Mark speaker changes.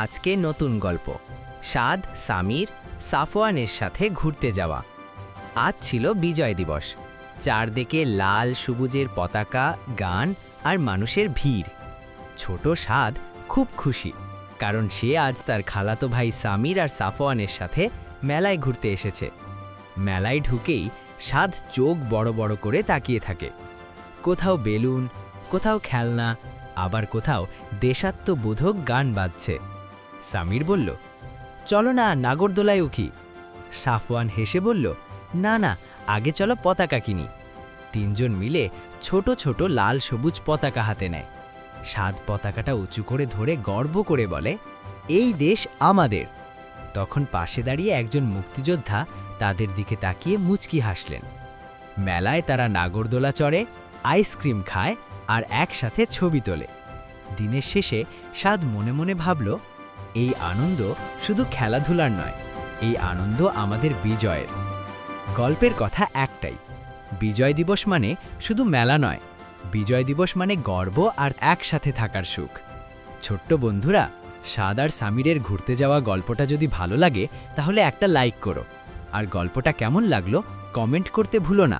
Speaker 1: আজকে নতুন গল্প সাদ, সামির, সাফওয়ানের সাথে ঘুরতে যাওয়া। আজ ছিল বিজয় দিবস। চারদিকে লাল সবুজের পতাকা, গান আর মানুষের ভিড়। ছোট সাদ খুব খুশি, কারণ সে আজ তার খালাতো ভাই সামির আর সাফওয়ানের সাথে মেলায় ঘুরতে এসেছে। মেলায় ঢুকেই সাদ চোখ বড় বড় করে তাকিয়ে থাকে। কোথাও বেলুন, কোথাও খেলনা, আবার কোথাও দেশাত্মবোধক গান বাজছে। সামির বলল, চলো না, নাগরদোলায় উঠি। সাফওয়ান হেসে বলল, না না, আগে চলো পতাকা কিনি। তিনজন মিলে ছোট ছোট লাল সবুজ পতাকা হাতে নেয়। সাদ পতাকাটা উঁচু করে ধরে গর্ব করে বলে, এই দেশ আমাদের। তখন পাশে দাঁড়িয়ে একজন মুক্তিযোদ্ধা তাদের দিকে তাকিয়ে মুচকি হাসলেন। মেলায় তারা নাগরদোলা চড়ে, আইসক্রিম খায় আর একসাথে ছবি তোলে। দিনের শেষে সাদ মনে মনে ভাবল, এই আনন্দ শুধু খেলাধুলার নয়, এই আনন্দ আমাদের বিজয়ের। গল্পের কথা একটাই, বিজয় দিবস মানে শুধু মেলা নয়, বিজয় দিবস মানে গর্ব আর একসাথে থাকার সুখ। ছোট্ট বন্ধুরা, সাদ আর সামিরের ঘুরতে যাওয়া গল্পটা যদি ভালো লাগে তাহলে একটা লাইক করো, আর গল্পটা কেমন লাগলো কমেন্ট করতে ভুলো না।